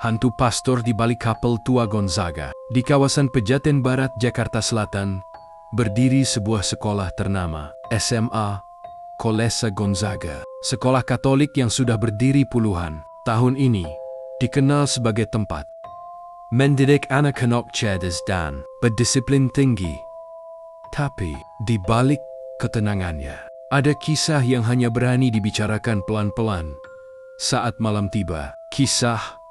hantu pastor di balik kapel tua Gonzaga. Di kawasan Pejaten Barat, Jakarta Selatan, berdiri sebuah sekolah ternama, SMA Kolese Gonzaga. Sekolah Katolik yang sudah berdiri puluhan tahun ini dikenal sebagai tempat mendidik anak-anak cerdas dan berdisiplin tinggi. Tapi di balik ketenangannya, ada kisah yang hanya berani dibicarakan pelan-pelan. Saat malam tiba, kisah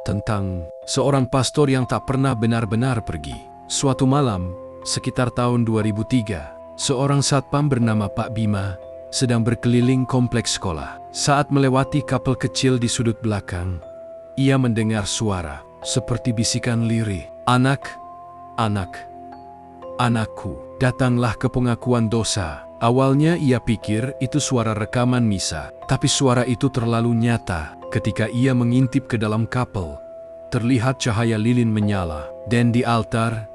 tentang seorang pastor yang tak pernah benar-benar pergi. Suatu malam, sekitar tahun 2003, seorang satpam bernama Pak Bima sedang berkeliling kompleks sekolah. Saat melewati kapel kecil di sudut belakang, ia mendengar suara seperti bisikan lirih. Anakku, datanglah ke pengakuan dosa. Awalnya ia pikir itu suara rekaman misa, tapi suara itu terlalu nyata. Ketika ia mengintip ke dalam kapel, terlihat cahaya lilin menyala, dan di altar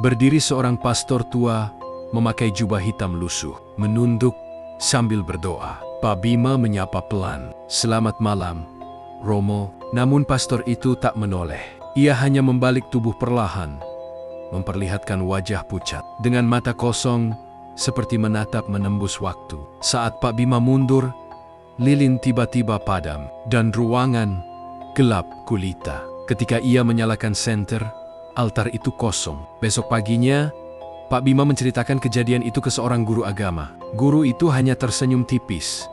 berdiri seorang pastor tua memakai jubah hitam lusuh, menunduk sambil berdoa. Pak Bima menyapa pelan, "Selamat malam, Romo." Namun pastor itu tak menoleh. Ia hanya membalik tubuh perlahan, memperlihatkan wajah pucat dengan mata kosong seperti menatap menembus waktu. Saat Pak Bima mundur, lilin tiba-tiba padam dan ruangan gelap gulita. Ketika ia menyalakan senter, altar itu kosong. Besok paginya, Pak Bima menceritakan kejadian itu ke seorang guru agama. Guru itu hanya tersenyum tipis,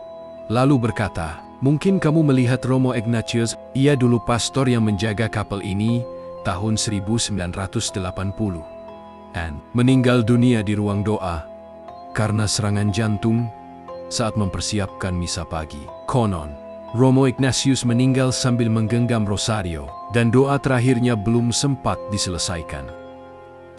lalu berkata, "Mungkin kamu melihat Romo Ignatius, ia dulu pastor yang menjaga kapel ini tahun 1980. Dan meninggal dunia di ruang doa karena serangan jantung saat mempersiapkan misa pagi." Konon, Romo Ignatius meninggal sambil menggenggam rosario, dan doa terakhirnya belum sempat diselesaikan.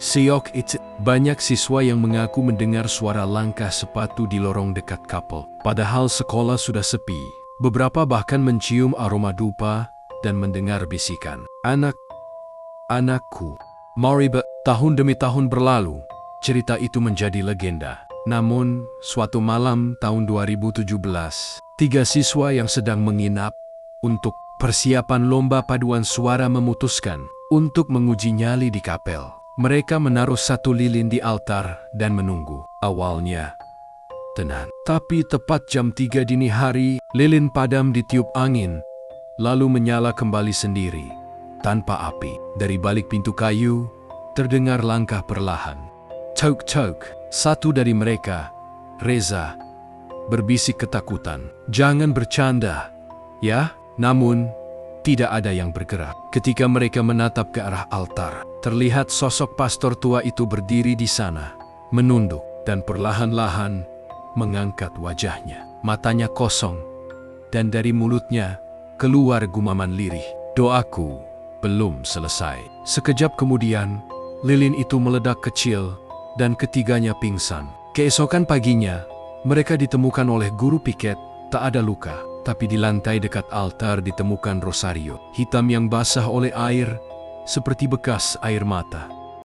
Siok itu, banyak siswa yang mengaku mendengar suara langkah sepatu di lorong dekat kapel. Padahal sekolah sudah sepi. Beberapa bahkan mencium aroma dupa dan mendengar bisikan, Anakku, mari tahun demi tahun berlalu, cerita itu menjadi legenda. Namun, suatu malam tahun 2017, 3 siswa yang sedang menginap untuk persiapan lomba paduan suara memutuskan untuk menguji nyali di kapel. Mereka menaruh satu lilin di altar dan menunggu. Awalnya tenang, tapi tepat jam 3 dini hari, lilin padam ditiup angin, lalu menyala kembali sendiri tanpa api. Dari balik pintu kayu, terdengar langkah perlahan. Tok-tok. Satu dari mereka, Reza, berbisik ketakutan, "Jangan bercanda, ya?" Namun, tidak ada yang bergerak. Ketika mereka menatap ke arah altar, terlihat sosok pastor tua itu berdiri di sana, menunduk dan perlahan-lahan mengangkat wajahnya. Matanya kosong, dan dari mulutnya keluar gumaman lirih, "Doaku belum selesai." Sekejap kemudian, lilin itu meledak kecil dan ketiganya pingsan. Keesokan paginya, mereka ditemukan oleh guru piket, tak ada luka. Tapi di lantai dekat altar ditemukan rosario hitam yang basah oleh air, seperti bekas air mata.